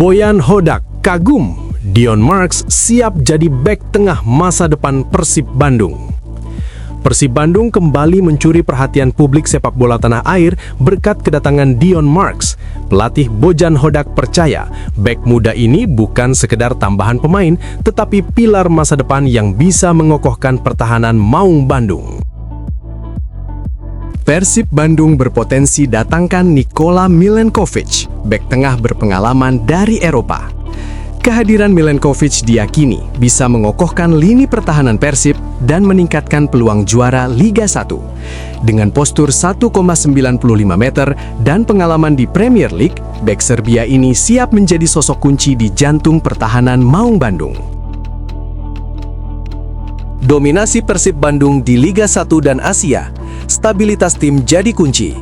Boyan Hodak kagum, Dion Marks siap jadi bek tengah masa depan Persib Bandung. Persib Bandung kembali mencuri perhatian publik sepak bola tanah air berkat kedatangan Dion Marks. Pelatih Boyan Hodak percaya, bek muda ini bukan sekedar tambahan pemain, tetapi pilar masa depan yang bisa mengokohkan pertahanan Maung Bandung. Persib Bandung berpotensi datangkan Nikola Milenkovic, bek tengah berpengalaman dari Eropa. Kehadiran Milenkovic diyakini bisa mengokohkan lini pertahanan Persib dan meningkatkan peluang juara Liga 1. Dengan postur 1,95 meter dan pengalaman di Premier League, bek Serbia ini siap menjadi sosok kunci di jantung pertahanan Maung Bandung. Dominasi Persib Bandung di Liga 1 dan Asia, stabilitas tim jadi kunci.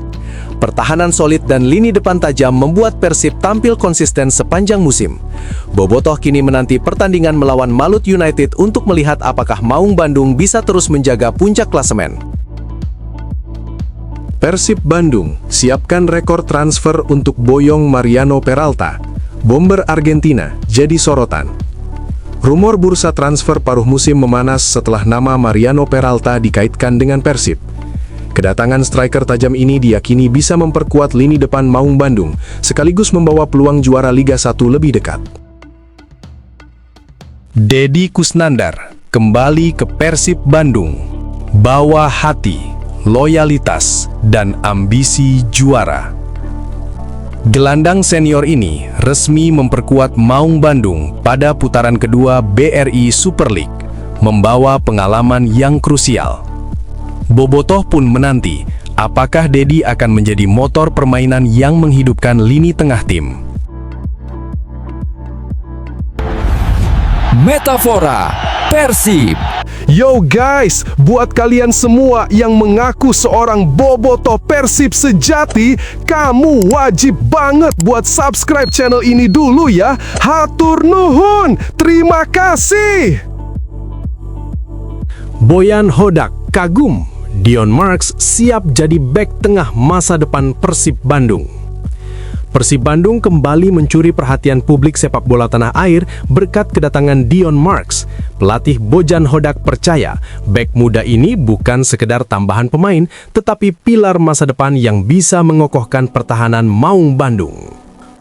Pertahanan solid dan lini depan tajam membuat Persib tampil konsisten sepanjang musim. Bobotoh kini menanti pertandingan melawan Malut United untuk melihat apakah Maung Bandung bisa terus menjaga puncak klasemen. Persib Bandung siapkan rekor transfer untuk boyong Mariano Peralta. Bomber Argentina jadi sorotan. Rumor bursa transfer paruh musim memanas setelah nama Mariano Peralta dikaitkan dengan Persib. Kedatangan striker tajam ini diyakini bisa memperkuat lini depan Maung Bandung, sekaligus membawa peluang juara Liga 1 lebih dekat. Deddy Kusnandar kembali ke Persib Bandung. Bawa hati, loyalitas, dan ambisi juara. Gelandang senior ini resmi memperkuat Maung Bandung pada putaran kedua BRI Super League, membawa pengalaman yang krusial. Bobotoh pun menanti apakah Deddy akan menjadi motor permainan yang menghidupkan lini tengah tim. Metafora Persib. Yo guys, buat kalian semua yang mengaku seorang bobotoh Persib sejati, kamu wajib banget buat subscribe channel ini dulu ya. Hatur nuhun, terima kasih. Boyan Hodak kagum, Dion Marks siap jadi bek tengah masa depan Persib Bandung. Persib Bandung kembali mencuri perhatian publik sepak bola tanah air berkat kedatangan Dion Marks. Pelatih Boyan Hodak percaya, bek muda ini bukan sekedar tambahan pemain, tetapi pilar masa depan yang bisa mengokohkan pertahanan Maung Bandung.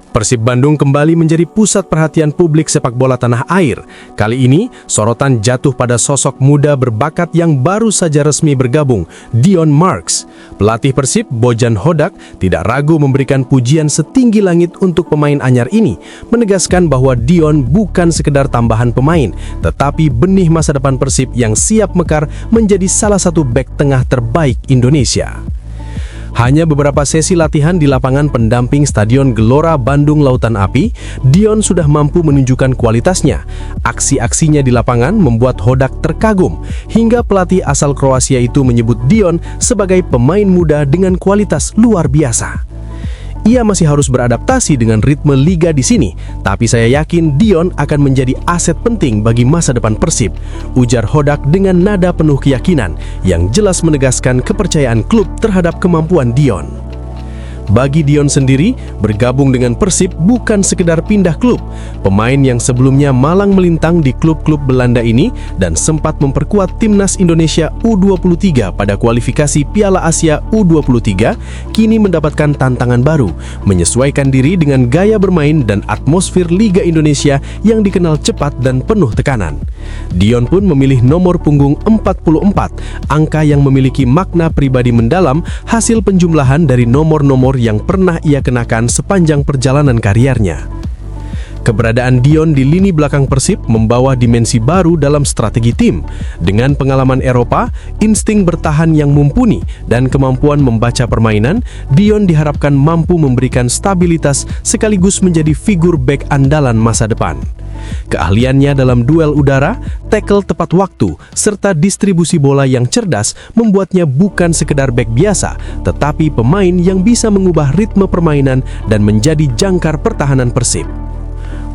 Persib Bandung kembali menjadi pusat perhatian publik sepak bola tanah air. Kali ini, sorotan jatuh pada sosok muda berbakat yang baru saja resmi bergabung, Dion Marks. Pelatih Persib, Boyan Hodak, tidak ragu memberikan pujian setinggi langit untuk pemain anyar ini, menegaskan bahwa Dion bukan sekedar tambahan pemain, tetapi benih masa depan Persib yang siap mekar menjadi salah satu bek tengah terbaik Indonesia. Hanya beberapa sesi latihan di lapangan pendamping Stadion Gelora Bandung Lautan Api, Dion sudah mampu menunjukkan kualitasnya. Aksi-aksinya di lapangan membuat Hodak terkagum, hingga pelatih asal Kroasia itu menyebut Dion sebagai pemain muda dengan kualitas luar biasa. Ia masih harus beradaptasi dengan ritme liga di sini, tapi saya yakin Dion akan menjadi aset penting bagi masa depan Persib, ujar Hodak dengan nada penuh keyakinan yang jelas menegaskan kepercayaan klub terhadap kemampuan Dion. Bagi Dion sendiri, bergabung dengan Persib bukan sekedar pindah klub. Pemain yang sebelumnya malang melintang di klub-klub Belanda ini dan sempat memperkuat timnas Indonesia U23 pada kualifikasi Piala Asia U23, kini mendapatkan tantangan baru, menyesuaikan diri dengan gaya bermain dan atmosfer Liga Indonesia yang dikenal cepat dan penuh tekanan. Dion pun memilih nomor punggung 44, angka yang memiliki makna pribadi mendalam hasil penjumlahan dari nomor-nomor yang pernah ia kenakan sepanjang perjalanan kariernya. Keberadaan Dion di lini belakang Persib membawa dimensi baru dalam strategi tim. Dengan pengalaman Eropa, insting bertahan yang mumpuni, dan kemampuan membaca permainan, Dion diharapkan mampu memberikan stabilitas sekaligus menjadi figur bek andalan masa depan. Keahliannya dalam duel udara, tackle tepat waktu, serta distribusi bola yang cerdas membuatnya bukan sekedar bek biasa, tetapi pemain yang bisa mengubah ritme permainan dan menjadi jangkar pertahanan Persib.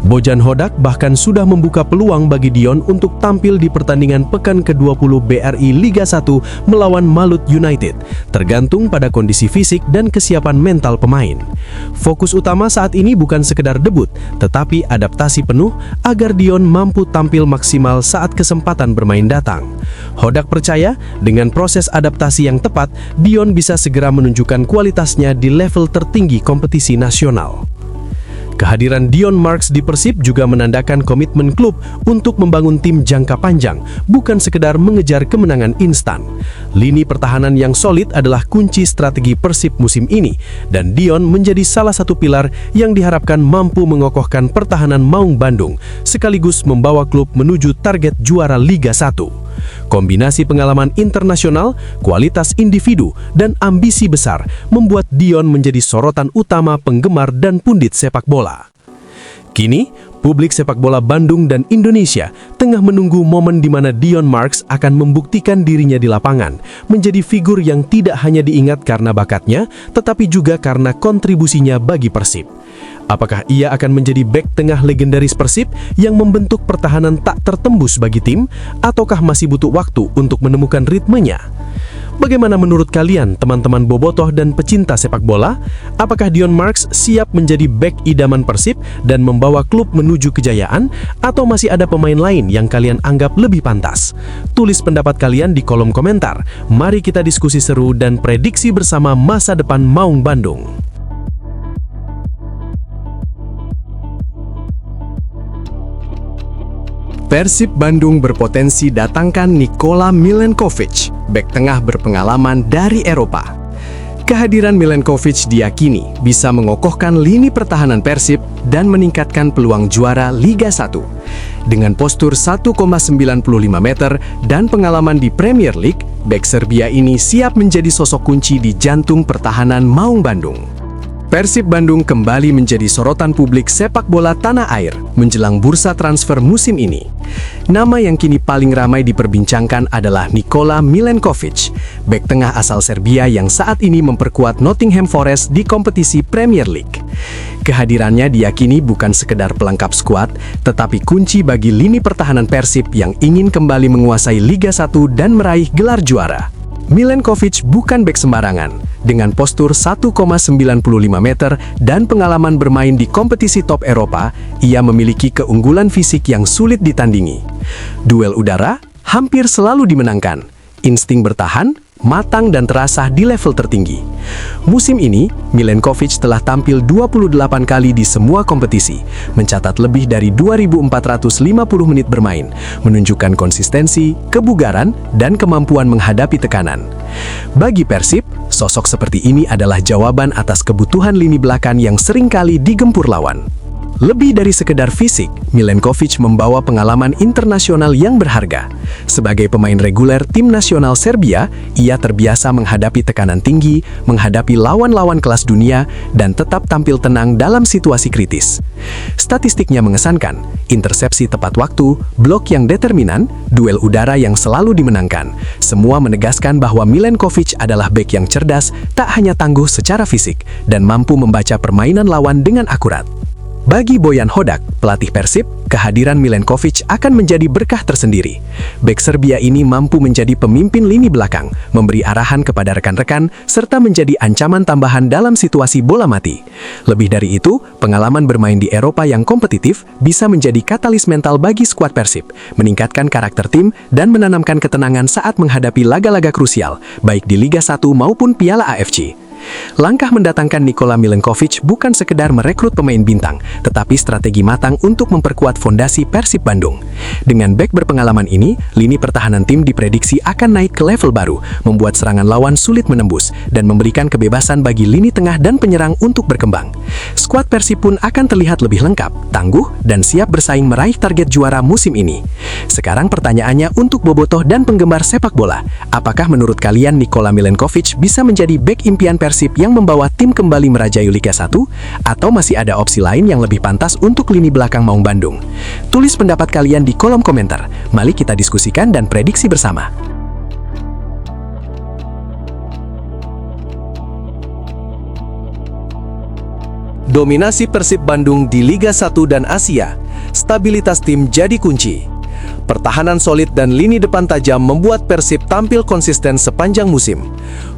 Bojan Hodak bahkan sudah membuka peluang bagi Dion untuk tampil di pertandingan pekan ke-20 BRI Liga 1 melawan Malut United, tergantung pada kondisi fisik dan kesiapan mental pemain. Fokus utama saat ini bukan sekedar debut, tetapi adaptasi penuh agar Dion mampu tampil maksimal saat kesempatan bermain datang. Hodak percaya, dengan proses adaptasi yang tepat, Dion bisa segera menunjukkan kualitasnya di level tertinggi kompetisi nasional. Kehadiran Dion Marks di Persib juga menandakan komitmen klub untuk membangun tim jangka panjang, bukan sekedar mengejar kemenangan instan. Lini pertahanan yang solid adalah kunci strategi Persib musim ini, dan Dion menjadi salah satu pilar yang diharapkan mampu mengokohkan pertahanan Maung Bandung, sekaligus membawa klub menuju target juara Liga 1. Kombinasi pengalaman internasional, kualitas individu, dan ambisi besar membuat Dion menjadi sorotan utama penggemar dan pundit sepak bola. Kini, publik sepak bola Bandung dan Indonesia tengah menunggu momen di mana Dion Marks akan membuktikan dirinya di lapangan, menjadi figur yang tidak hanya diingat karena bakatnya, tetapi juga karena kontribusinya bagi Persib. Apakah ia akan menjadi bek tengah legendaris Persib yang membentuk pertahanan tak tertembus bagi tim, ataukah masih butuh waktu untuk menemukan ritmenya? Bagaimana menurut kalian, teman-teman bobotoh dan pecinta sepak bola? Apakah Dion Marks siap menjadi bek idaman Persib dan membawa klub menuju kejayaan, atau masih ada pemain lain yang kalian anggap lebih pantas? Tulis pendapat kalian di kolom komentar. Mari kita diskusi seru dan prediksi bersama masa depan Maung Bandung. Persib Bandung berpotensi datangkan Nikola Milenkovic, bek tengah berpengalaman dari Eropa. Kehadiran Milenkovic diyakini bisa mengokohkan lini pertahanan Persib dan meningkatkan peluang juara Liga 1. Dengan postur 1,95 meter dan pengalaman di Premier League, bek Serbia ini siap menjadi sosok kunci di jantung pertahanan Maung Bandung. Persib Bandung kembali menjadi sorotan publik sepak bola tanah air menjelang bursa transfer musim ini. Nama yang kini paling ramai diperbincangkan adalah Nikola Milenkovic, bek tengah asal Serbia yang saat ini memperkuat Nottingham Forest di kompetisi Premier League. Kehadirannya diyakini bukan sekedar pelengkap skuad, tetapi kunci bagi lini pertahanan Persib yang ingin kembali menguasai Liga 1 dan meraih gelar juara. Milenkovic bukan bek sembarangan. Dengan postur 1,95 meter dan pengalaman bermain di kompetisi top Eropa, ia memiliki keunggulan fisik yang sulit ditandingi. Duel udara hampir selalu dimenangkan. Insting bertahan matang dan terasah di level tertinggi. Musim ini, Milenkovic telah tampil 28 kali di semua kompetisi, mencatat lebih dari 2.450 menit bermain, menunjukkan konsistensi, kebugaran, dan kemampuan menghadapi tekanan. Bagi Persib, sosok seperti ini adalah jawaban atas kebutuhan lini belakang yang seringkali digempur lawan. Lebih dari sekedar fisik, Milenkovic membawa pengalaman internasional yang berharga. Sebagai pemain reguler tim nasional Serbia, ia terbiasa menghadapi tekanan tinggi, menghadapi lawan-lawan kelas dunia, dan tetap tampil tenang dalam situasi kritis. Statistiknya mengesankan, intersepsi tepat waktu, blok yang determinan, duel udara yang selalu dimenangkan. Semua menegaskan bahwa Milenkovic adalah bek yang cerdas, tak hanya tangguh secara fisik, dan mampu membaca permainan lawan dengan akurat. Bagi Bojan Hodak, pelatih Persib, kehadiran Milenkovic akan menjadi berkah tersendiri. Bek Serbia ini mampu menjadi pemimpin lini belakang, memberi arahan kepada rekan-rekan, serta menjadi ancaman tambahan dalam situasi bola mati. Lebih dari itu, pengalaman bermain di Eropa yang kompetitif bisa menjadi katalis mental bagi skuad Persib, meningkatkan karakter tim, dan menanamkan ketenangan saat menghadapi laga-laga krusial, baik di Liga 1 maupun Piala AFC. Langkah mendatangkan Nikola Milenkovic bukan sekedar merekrut pemain bintang, tetapi strategi matang untuk memperkuat fondasi Persib Bandung. Dengan bek berpengalaman ini, lini pertahanan tim diprediksi akan naik ke level baru, membuat serangan lawan sulit menembus, dan memberikan kebebasan bagi lini tengah dan penyerang untuk berkembang. Skuad Persib pun akan terlihat lebih lengkap, tangguh, dan siap bersaing meraih target juara musim ini. Sekarang pertanyaannya untuk bobotoh dan penggemar sepak bola, apakah menurut kalian Nikola Milenkovic bisa menjadi bek impian Persib yang membawa tim kembali merajai Liga 1, atau masih ada opsi lain yang lebih pantas untuk lini belakang Maung Bandung? Tulis pendapat kalian di kolom komentar. Mari kita diskusikan dan prediksi bersama. Dominasi Persib Bandung di Liga 1 dan Asia, stabilitas tim jadi kunci. Pertahanan solid dan lini depan tajam membuat Persib tampil konsisten sepanjang musim.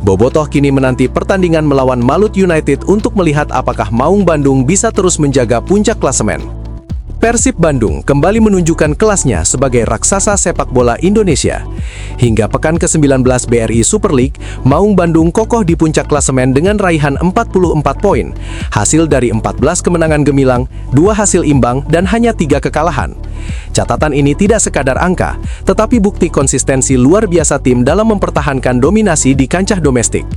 Bobotoh kini menanti pertandingan melawan Malut United untuk melihat apakah Maung Bandung bisa terus menjaga puncak klasemen. Persib Bandung kembali menunjukkan kelasnya sebagai raksasa sepak bola Indonesia. Hingga pekan ke-19 BRI Super League, Maung Bandung kokoh di puncak klasemen dengan raihan 44 poin, hasil dari 14 kemenangan gemilang, 2 hasil imbang, dan hanya 3 kekalahan. Catatan ini tidak sekadar angka, tetapi bukti konsistensi luar biasa tim dalam mempertahankan dominasi di kancah domestik.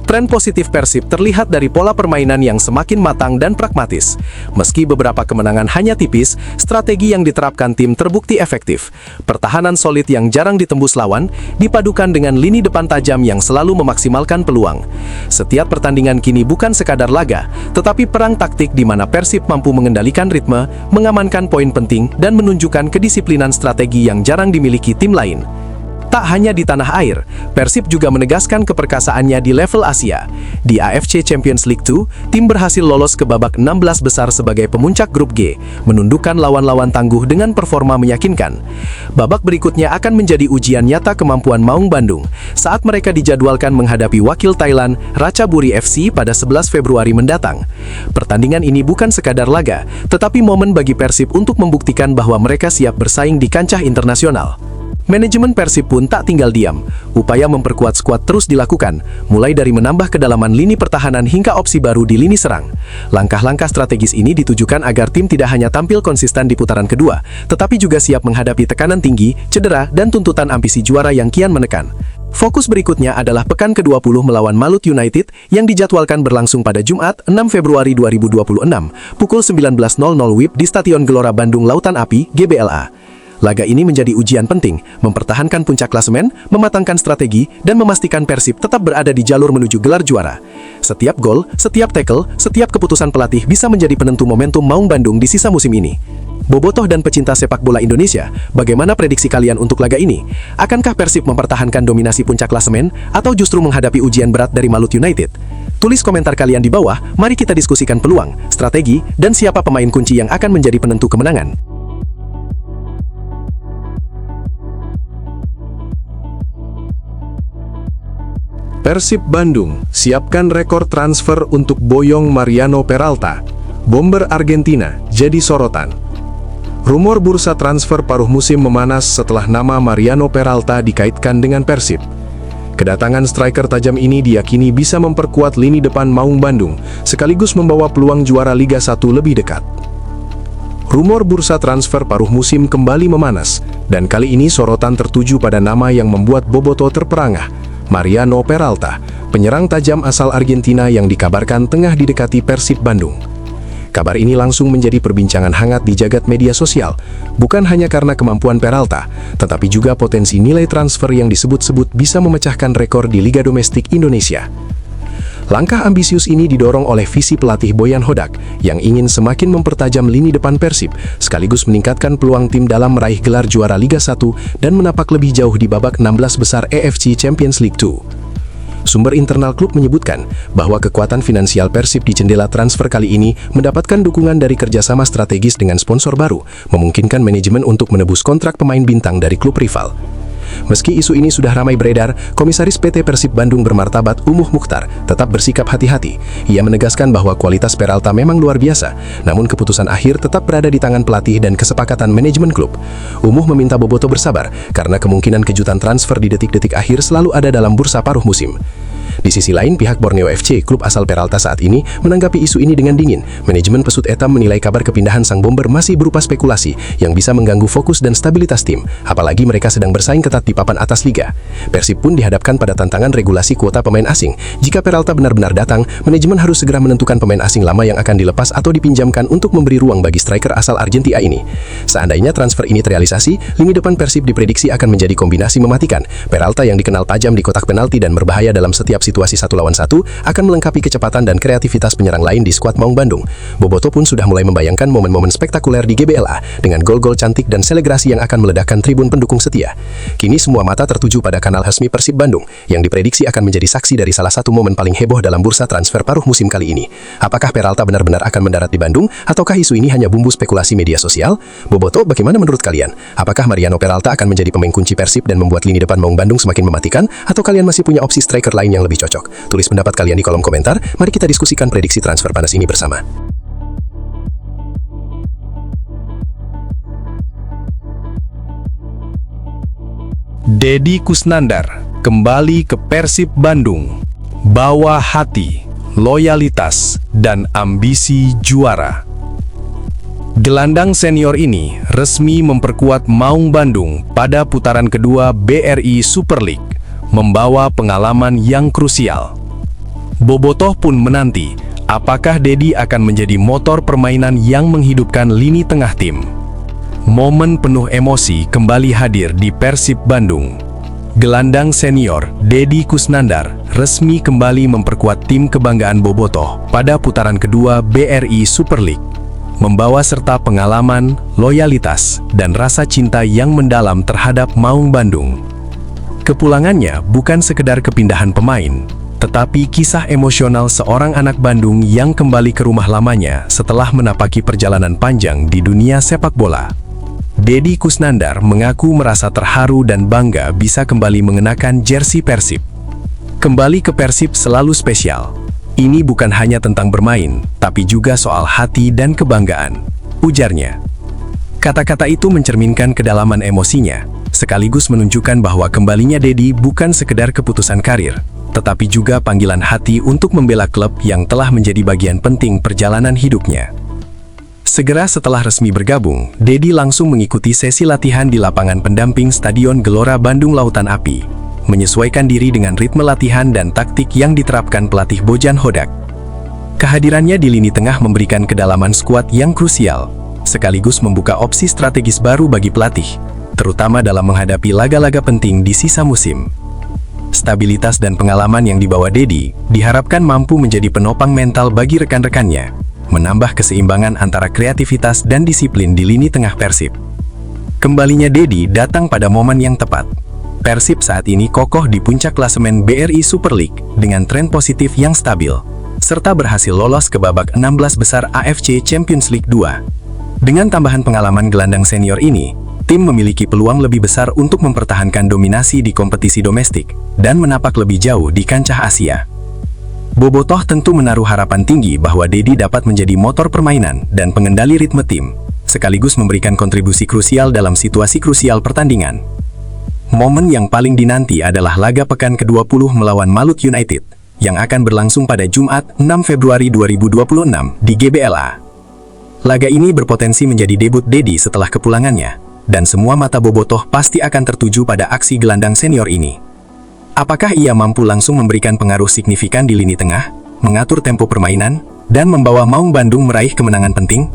Tren positif Persib terlihat dari pola permainan yang semakin matang dan pragmatis. Meski beberapa kemenangan hanya tipis, strategi yang diterapkan tim terbukti efektif. Pertahanan solid yang jarang ditembus lawan, dipadukan dengan lini depan tajam yang selalu memaksimalkan peluang. Setiap pertandingan kini bukan sekadar laga, tetapi perang taktik di mana Persib mampu mengendalikan ritme, mengamankan poin penting, dan menunjukkan kedisiplinan strategi yang jarang dimiliki tim lain. Tak hanya di tanah air, Persib juga menegaskan keperkasaannya di level Asia. Di AFC Champions League 2, tim berhasil lolos ke babak 16 besar sebagai pemuncak grup G, menundukkan lawan-lawan tangguh dengan performa meyakinkan. Babak berikutnya akan menjadi ujian nyata kemampuan Maung Bandung saat mereka dijadwalkan menghadapi wakil Thailand, Ratchaburi FC pada 11 Februari mendatang. Pertandingan ini bukan sekadar laga, tetapi momen bagi Persib untuk membuktikan bahwa mereka siap bersaing di kancah internasional. Manajemen Persib pun tak tinggal diam. Upaya memperkuat skuad terus dilakukan, mulai dari menambah kedalaman lini pertahanan hingga opsi baru di lini serang. Langkah-langkah strategis ini ditujukan agar tim tidak hanya tampil konsisten di putaran kedua, tetapi juga siap menghadapi tekanan tinggi, cedera, dan tuntutan ambisi juara yang kian menekan. Fokus berikutnya adalah pekan ke-20 melawan Malut United yang dijadwalkan berlangsung pada Jumat 6 Februari 2026, pukul 19.00 WIB di Stadion Gelora Bandung Lautan Api, GBLA. Laga ini menjadi ujian penting, mempertahankan puncak klasemen, mematangkan strategi, dan memastikan Persib tetap berada di jalur menuju gelar juara. Setiap gol, setiap tackle, setiap keputusan pelatih bisa menjadi penentu momentum Maung Bandung di sisa musim ini. Bobotoh dan pecinta sepak bola Indonesia, bagaimana prediksi kalian untuk laga ini? Akankah Persib mempertahankan dominasi puncak klasemen, atau justru menghadapi ujian berat dari Malut United? Tulis komentar kalian di bawah, mari kita diskusikan peluang, strategi, dan siapa pemain kunci yang akan menjadi penentu kemenangan. Persib Bandung siapkan rekor transfer untuk boyong Mariano Peralta. Bomber Argentina jadi sorotan. Rumor bursa transfer paruh musim memanas setelah nama Mariano Peralta dikaitkan dengan Persib. Kedatangan striker tajam ini diyakini bisa memperkuat lini depan Maung Bandung, sekaligus membawa peluang juara Liga 1 lebih dekat. Rumor bursa transfer paruh musim kembali memanas, dan kali ini sorotan tertuju pada nama yang membuat Bobotoh terperangah, Mariano Peralta, penyerang tajam asal Argentina yang dikabarkan tengah didekati Persib Bandung. Kabar ini langsung menjadi perbincangan hangat di jagat media sosial, bukan hanya karena kemampuan Peralta, tetapi juga potensi nilai transfer yang disebut-sebut bisa memecahkan rekor di Liga Domestik Indonesia. Langkah ambisius ini didorong oleh visi pelatih Boyan Hodak yang ingin semakin mempertajam lini depan Persib, sekaligus meningkatkan peluang tim dalam meraih gelar juara Liga 1 dan menapak lebih jauh di babak 16 besar AFC Champions League 2. Sumber internal klub menyebutkan bahwa kekuatan finansial Persib di jendela transfer kali ini mendapatkan dukungan dari kerjasama strategis dengan sponsor baru, memungkinkan manajemen untuk menebus kontrak pemain bintang dari klub rival. Meski isu ini sudah ramai beredar, Komisaris PT Persib Bandung bermartabat Umuh Mukhtar tetap bersikap hati-hati. Ia menegaskan bahwa kualitas Peralta memang luar biasa, namun keputusan akhir tetap berada di tangan pelatih dan kesepakatan manajemen klub. Umuh meminta Bobotoh bersabar, karena kemungkinan kejutan transfer di detik-detik akhir selalu ada dalam bursa paruh musim. Di sisi lain, pihak Borneo FC, klub asal Peralta saat ini, menanggapi isu ini dengan dingin. Manajemen Pesut Etam menilai kabar kepindahan sang bomber masih berupa spekulasi yang bisa mengganggu fokus dan stabilitas tim, apalagi mereka sedang bersaing ketat di papan atas liga. Persib pun dihadapkan pada tantangan regulasi kuota pemain asing. Jika Peralta benar-benar datang, manajemen harus segera menentukan pemain asing lama yang akan dilepas atau dipinjamkan untuk memberi ruang bagi striker asal Argentina ini. Seandainya transfer ini terrealisasi, lini depan Persib diprediksi akan menjadi kombinasi mematikan. Peralta yang dikenal tajam di kotak penalti dan berbahaya dalam setiap situasi situasi 1 lawan 1 akan melengkapi kecepatan dan kreativitas penyerang lain di skuad Maung Bandung. Bobotoh pun sudah mulai membayangkan momen-momen spektakuler di GBLA dengan gol-gol cantik dan selebrasi yang akan meledakkan tribun pendukung setia. Kini semua mata tertuju pada kanal resmi Persib Bandung yang diprediksi akan menjadi saksi dari salah satu momen paling heboh dalam bursa transfer paruh musim kali ini. Apakah Peralta benar-benar akan mendarat di Bandung ataukah isu ini hanya bumbu spekulasi media sosial? Bobotoh, bagaimana menurut kalian? Apakah Mariano Peralta akan menjadi pemain kunci Persib dan membuat lini depan Maung Bandung semakin mematikan? Atau kalian masih punya opsi striker lain yang lebih cocok? Tulis pendapat kalian di kolom komentar. Mari kita diskusikan prediksi transfer panas ini bersama. Deddy Kusnandar kembali ke Persib Bandung. Bawa hati, loyalitas, dan ambisi juara. Gelandang senior ini resmi memperkuat Maung Bandung pada putaran kedua BRI Super League, membawa pengalaman yang krusial. Bobotoh pun menanti apakah Deddy akan menjadi motor permainan yang menghidupkan lini tengah tim. Momen penuh emosi kembali hadir di Persib Bandung. Gelandang senior Deddy Kusnandar resmi kembali memperkuat tim kebanggaan Bobotoh pada putaran kedua BRI Super League, membawa serta pengalaman, loyalitas, dan rasa cinta yang mendalam terhadap Maung Bandung. Kepulangannya bukan sekedar kepindahan pemain, tetapi kisah emosional seorang anak Bandung yang kembali ke rumah lamanya setelah menapaki perjalanan panjang di dunia sepak bola. Deddy Kusnandar mengaku merasa terharu dan bangga bisa kembali mengenakan jersey Persib. Kembali ke Persib selalu spesial. Ini bukan hanya tentang bermain, tapi juga soal hati dan kebanggaan, ujarnya. Kata-kata itu mencerminkan kedalaman emosinya, sekaligus menunjukkan bahwa kembalinya Deddy bukan sekedar keputusan karir, tetapi juga panggilan hati untuk membela klub yang telah menjadi bagian penting perjalanan hidupnya. Segera setelah resmi bergabung, Deddy langsung mengikuti sesi latihan di lapangan pendamping Stadion Gelora Bandung Lautan Api, menyesuaikan diri dengan ritme latihan dan taktik yang diterapkan pelatih Bojan Hodak. Kehadirannya di lini tengah memberikan kedalaman skuad yang krusial, sekaligus membuka opsi strategis baru bagi pelatih, terutama dalam menghadapi laga-laga penting di sisa musim. Stabilitas dan pengalaman yang dibawa Deddy diharapkan mampu menjadi penopang mental bagi rekan-rekannya, menambah keseimbangan antara kreativitas dan disiplin di lini tengah Persib. Kembalinya Deddy datang pada momen yang tepat. Persib saat ini kokoh di puncak klasemen BRI Super League dengan tren positif yang stabil, serta berhasil lolos ke babak 16 besar AFC Champions League 2. Dengan tambahan pengalaman gelandang senior ini, tim memiliki peluang lebih besar untuk mempertahankan dominasi di kompetisi domestik dan menapak lebih jauh di kancah Asia. Bobotoh tentu menaruh harapan tinggi bahwa Deddy dapat menjadi motor permainan dan pengendali ritme tim, sekaligus memberikan kontribusi krusial dalam situasi krusial pertandingan. Momen yang paling dinanti adalah laga pekan ke-20 melawan Malut United, yang akan berlangsung pada Jumat 6 Februari 2026 di GBLA. Laga ini berpotensi menjadi debut Deddy setelah kepulangannya, dan semua mata Bobotoh pasti akan tertuju pada aksi gelandang senior ini. Apakah ia mampu langsung memberikan pengaruh signifikan di lini tengah, mengatur tempo permainan, dan membawa Maung Bandung meraih kemenangan penting?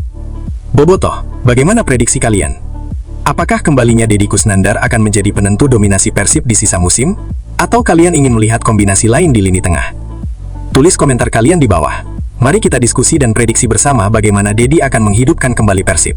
Bobotoh, bagaimana prediksi kalian? Apakah kembalinya Deddy Kusnandar akan menjadi penentu dominasi Persib di sisa musim? Atau kalian ingin melihat kombinasi lain di lini tengah? Tulis komentar kalian di bawah. Mari kita diskusi dan prediksi bersama bagaimana Deddy akan menghidupkan kembali Persib.